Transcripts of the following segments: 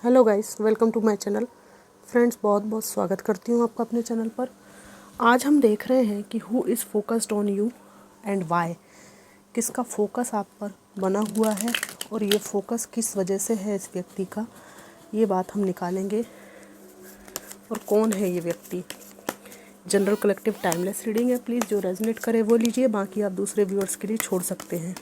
Hello guys, welcome to my channel. Friends, बहुत बहुत स्वागत करती हूँ आपका अपने चैनल पर। आज हम देख रहे हैं कि who is focused on you and why. किसका फोकस आप पर बना हुआ है और ये फोकस किस वजह से है इस व्यक्ति का, ये बात हम निकालेंगे। और कौन है ये व्यक्ति। जनरल कलेक्टिव टाइमलेस रीडिंग है, प्लीज़ जो रेजोनेट करे वो लीजिए, बाकी आप दूसरे व्यूअर्स के लिए छोड़ सकते हैं।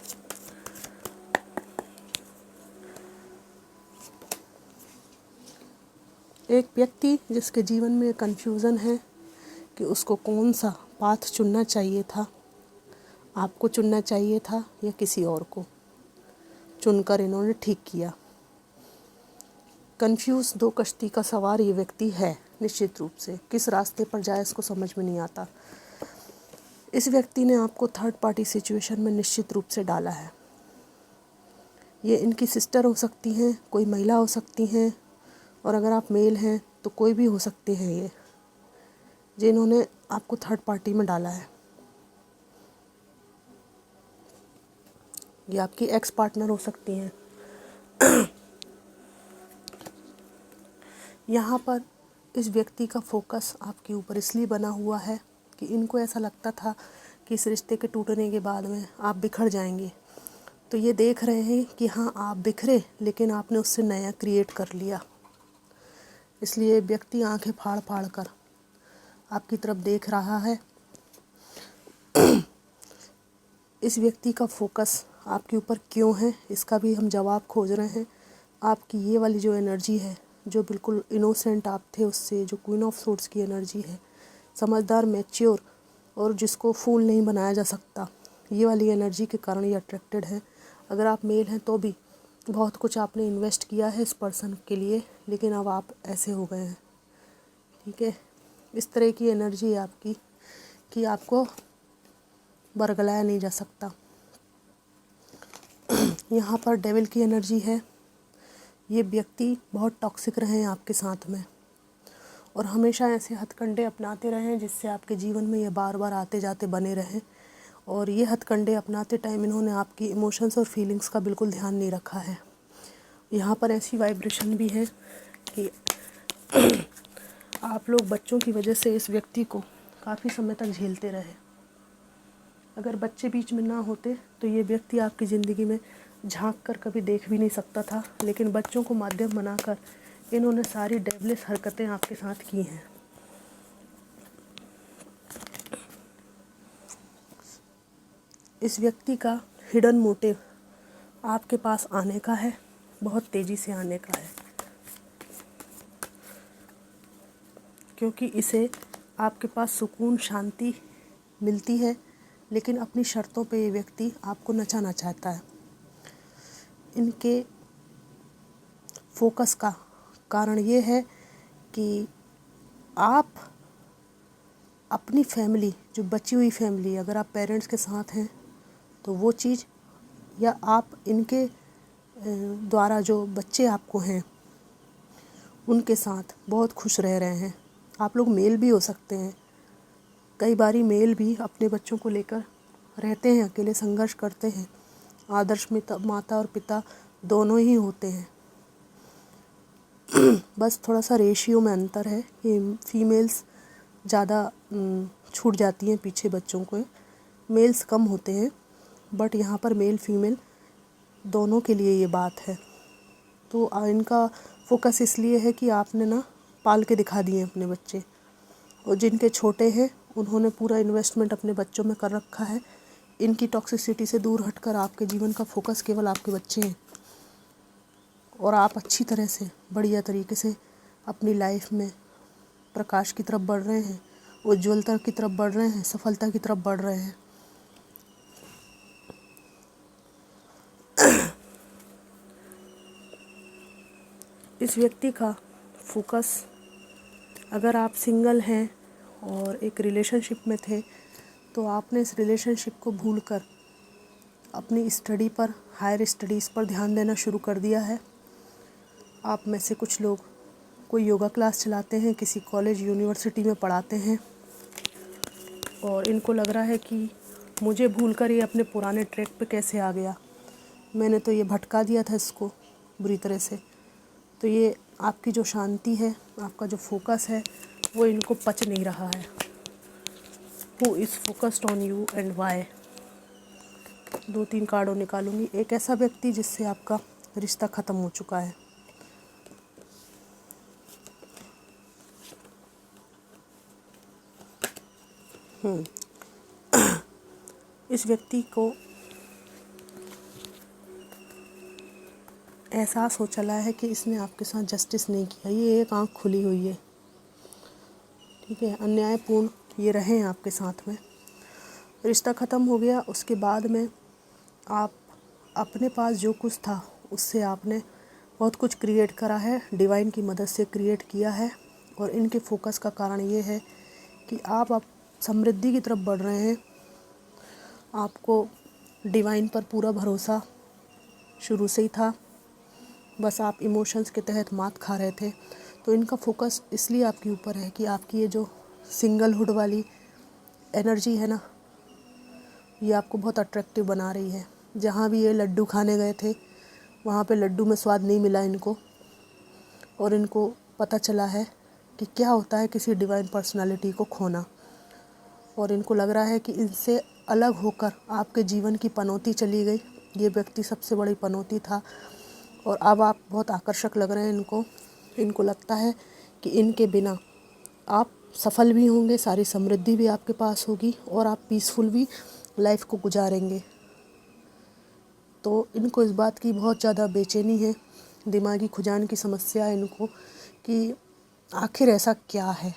एक व्यक्ति जिसके जीवन में कन्फ्यूज़न है कि उसको कौन सा पाथ चुनना चाहिए था, आपको चुनना चाहिए था या किसी और को चुनकर इन्होंने ठीक किया। कंफ्यूज दो कश्ती का सवार ये व्यक्ति है निश्चित रूप से। किस रास्ते पर जाए इसको समझ में नहीं आता। इस व्यक्ति ने आपको थर्ड पार्टी सिचुएशन में निश्चित रूप से डाला है। ये इनकी सिस्टर हो सकती हैं, कोई महिला हो सकती हैं, और अगर आप मेल हैं तो कोई भी हो सकते हैं ये जिन्होंने आपको थर्ड पार्टी में डाला है। ये आपकी एक्स पार्टनर हो सकती हैं। यहाँ पर इस व्यक्ति का फोकस आपके ऊपर इसलिए बना हुआ है कि इनको ऐसा लगता था कि इस रिश्ते के टूटने के बाद में आप बिखर जाएंगे। तो ये देख रहे हैं कि हाँ, आप बिखरे लेकिन आपने उससे नया क्रिएट कर लिया। इसलिए व्यक्ति आंखें फाड़ फाड़ कर आपकी तरफ देख रहा है। इस व्यक्ति का फोकस आपके ऊपर क्यों है, इसका भी हम जवाब खोज रहे हैं। आपकी ये वाली जो एनर्जी है, जो बिल्कुल इनोसेंट आप थे, उससे जो क्वीन ऑफ सोर्ड्स की एनर्जी है, समझदार, मैच्योर और जिसको फूल नहीं बनाया जा सकता, ये वाली एनर्जी के कारण ये अट्रैक्टेड है। अगर आप मेल हैं तो भी बहुत कुछ आपने इन्वेस्ट किया है इस पर्सन के लिए, लेकिन अब आप ऐसे हो गए हैं। ठीक है, इस तरह की एनर्जी है आपकी कि आपको बरगलाया नहीं जा सकता। यहाँ पर डेविल की एनर्जी है। ये व्यक्ति बहुत टॉक्सिक रहे हैं आपके साथ में और हमेशा ऐसे हथकंडे अपनाते रहें जिससे आपके जीवन में ये बार बार आते जाते बने रहें। और ये हथकंडे अपनाते टाइम इन्होंने आपकी इमोशंस और फीलिंग्स का बिल्कुल ध्यान नहीं रखा है। यहाँ पर ऐसी वाइब्रेशन भी है कि आप लोग बच्चों की वजह से इस व्यक्ति को काफ़ी समय तक झेलते रहे। अगर बच्चे बीच में ना होते तो ये व्यक्ति आपकी ज़िंदगी में झांक कर कभी देख भी नहीं सकता था, लेकिन बच्चों को माध्यम बनाकर इन्होंने सारी डेवलिस हरकतें आपके साथ की हैं। इस व्यक्ति का हिडन मोटिव आपके पास आने का है, बहुत तेज़ी से आने का है, क्योंकि इसे आपके पास सुकून शांति मिलती है, लेकिन अपनी शर्तों पे ये व्यक्ति आपको नचाना चाहता है। इनके फोकस का कारण ये है कि आप अपनी फैमिली, जो बची हुई फैमिली, अगर आप पेरेंट्स के साथ हैं तो वो चीज़, या आप इनके द्वारा जो बच्चे आपको हैं उनके साथ बहुत खुश रह रहे हैं। आप लोग मेल भी हो सकते हैं। कई बारी मेल भी अपने बच्चों को लेकर रहते हैं, अकेले संघर्ष करते हैं। आदर्श में माता और पिता दोनों ही होते हैं। बस थोड़ा सा रेशियो में अंतर है कि फीमेल्स ज़्यादा छूट जाती हैं पीछे बच्चों को, मेल्स कम होते हैं। बट यहाँ पर मेल फीमेल दोनों के लिए ये बात है। तो इनका फोकस इसलिए है कि आपने ना पाल के दिखा दिए अपने बच्चे, और जिनके छोटे हैं उन्होंने पूरा इन्वेस्टमेंट अपने बच्चों में कर रखा है। इनकी टॉक्सिसिटी से दूर हटकर आपके जीवन का फोकस केवल आपके बच्चे हैं, और आप अच्छी तरह से बढ़िया तरीके से अपनी लाइफ में प्रकाश की तरफ बढ़ रहे हैं, उज्ज्वलता की तरफ बढ़ रहे हैं, सफलता की तरफ बढ़ रहे हैं। इस व्यक्ति का फोकस, अगर आप सिंगल हैं और एक रिलेशनशिप में थे तो आपने इस रिलेशनशिप को भूलकर अपनी स्टडी पर, हायर स्टडीज़ पर ध्यान देना शुरू कर दिया है। आप में से कुछ लोग कोई योगा क्लास चलाते हैं, किसी कॉलेज यूनिवर्सिटी में पढ़ाते हैं, और इनको लग रहा है कि मुझे भूलकर ये अपने पुराने ट्रैक पे कैसे आ गया, मैंने तो ये भटका दिया था इसको बुरी तरह से। तो ये आपकी जो शांति है, आपका जो फोकस है, वो इनको पच नहीं रहा है। Who is focused on you and why. 2-3 कार्डों निकालूंगी। एक ऐसा व्यक्ति जिससे आपका रिश्ता ख़त्म हो चुका है। इस व्यक्ति को एहसास हो चला है कि इसने आपके साथ जस्टिस नहीं किया। ये एक आंख खुली हुई है, ठीक है। अन्यायपूर्ण ये रहे हैं आपके साथ में। रिश्ता ख़त्म हो गया, उसके बाद में आप अपने पास जो कुछ था उससे आपने बहुत कुछ क्रिएट करा है, डिवाइन की मदद से क्रिएट किया है। और इनके फोकस का कारण ये है कि आप समृद्धि की तरफ बढ़ रहे हैं। आपको डिवाइन पर पूरा भरोसा शुरू से ही था, बस आप इमोशंस के तहत मात खा रहे थे। तो इनका फोकस इसलिए आपके ऊपर है कि आपकी ये जो सिंगलहुड वाली एनर्जी है ना, ये आपको बहुत अट्रैक्टिव बना रही है। जहाँ भी ये लड्डू खाने गए थे, वहाँ पे लड्डू में स्वाद नहीं मिला इनको, और इनको पता चला है कि क्या होता है किसी डिवाइन पर्सनालिटी को खोना। और इनको लग रहा है कि इनसे अलग होकर आपके जीवन की पनौती चली गई। ये व्यक्ति सबसे बड़ी पनौती था, और अब आप बहुत आकर्षक लग रहे हैं इनको। इनको लगता है कि इनके बिना आप सफल भी होंगे, सारी समृद्धि भी आपके पास होगी, और आप पीसफुल भी लाइफ को गुजारेंगे। तो इनको इस बात की बहुत ज़्यादा बेचैनी है, दिमागी खुजान की समस्या है इनको कि आखिर ऐसा क्या है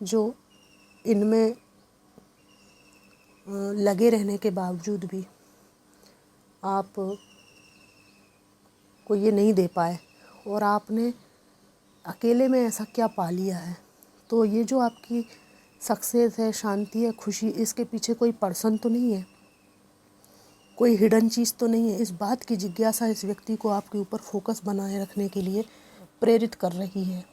जो इनमें लगे रहने के बावजूद भी आप को ये नहीं दे पाए, और आपने अकेले में ऐसा क्या पा लिया है। तो ये जो आपकी सक्सेस है, शांति है, खुशी, इसके पीछे कोई पर्सन तो नहीं है, कोई हिडन चीज़ तो नहीं है। इस बात की जिज्ञासा इस व्यक्ति को आपके ऊपर फोकस बनाए रखने के लिए प्रेरित कर रही है।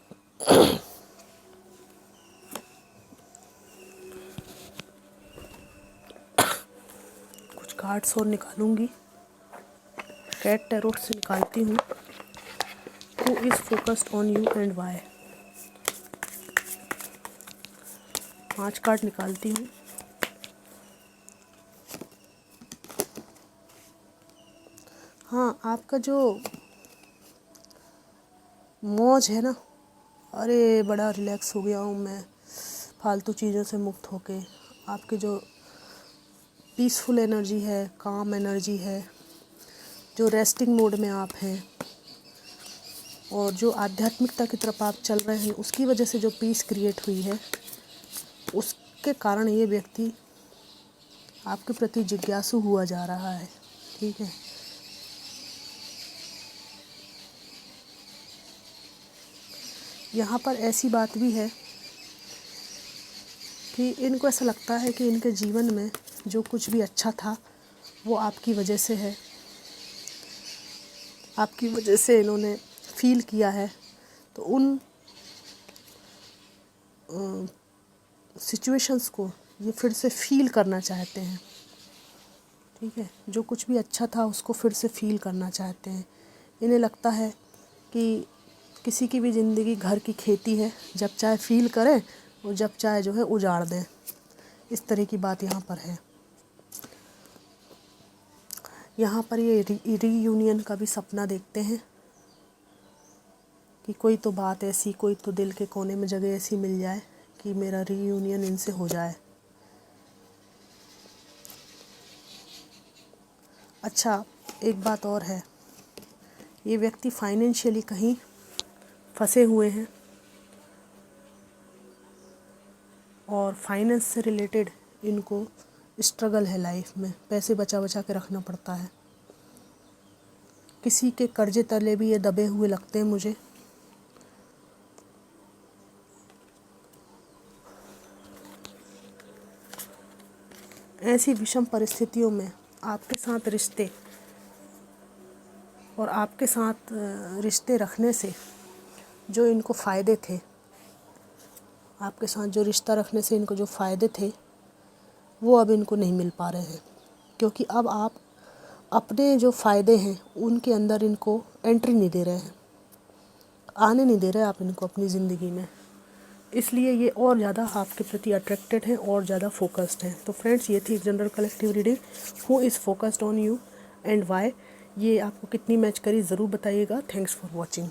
कुछ कार्ड्स और निकालूंगी, कैट टैरोट से निकालती हूँ। Who is focused on you and why. 5 card निकालती हूँ। हाँ, आपका जो मौज है ना, अरे बड़ा रिलैक्स हो गया हूँ मैं फालतू चीज़ों से मुक्त होके। आपकी जो पीसफुल एनर्जी है, काम एनर्जी है, जो रेस्टिंग मोड में आप हैं, और जो आध्यात्मिकता की तरफ आप चल रहे हैं, उसकी वजह से जो पीस क्रिएट हुई है, उसके कारण ये व्यक्ति आपके प्रति जिज्ञासु हुआ जा रहा है, ठीक है। यहाँ पर ऐसी बात भी है कि इनको ऐसा लगता है कि इनके जीवन में जो कुछ भी अच्छा था वो आपकी वजह से है, आपकी वजह से इन्होंने फील किया है। तो उन सिचुएशंस को ये फिर से फील करना चाहते हैं, ठीक है। जो कुछ भी अच्छा था उसको फिर से फील करना चाहते हैं। इन्हें लगता है कि किसी की भी ज़िंदगी घर की खेती है, जब चाहे फील करें और जब चाहे जो है उजाड़ दें। इस तरह की बात यहाँ पर है। यहाँ पर ये रीयूनियन का भी सपना देखते हैं कि कोई तो बात ऐसी, कोई तो दिल के कोने में जगह ऐसी मिल जाए कि मेरा रीयूनियन इनसे हो जाए। अच्छा, एक बात और है, ये व्यक्ति फाइनेंशियली कहीं फंसे हुए हैं, और फाइनेंस से रिलेटेड इनको स्ट्रगल है लाइफ में। पैसे बचा बचा के रखना पड़ता है। किसी के कर्जे तले भी ये दबे हुए लगते हैं मुझे। ऐसी विषम परिस्थितियों में आपके साथ रिश्ते और आपके साथ रिश्ते रखने से जो इनको फ़ायदे थे, आपके साथ जो रिश्ता रखने से इनको जो फ़ायदे थे, वो अब इनको नहीं मिल पा रहे हैं। क्योंकि अब आप अपने जो फ़ायदे हैं उनके अंदर इनको एंट्री नहीं दे रहे हैं। आने नहीं दे रहे आप इनको अपनी ज़िंदगी में, इसलिए ये और ज़्यादा आपके प्रति अट्रैक्टेड हैं और ज़्यादा फोकस्ड हैं। तो फ्रेंड्स, ये थी general collective reading, who is focused on you and why. ये आपको कितनी मैच करी ज़रूर बताइएगा। Thanks for watching.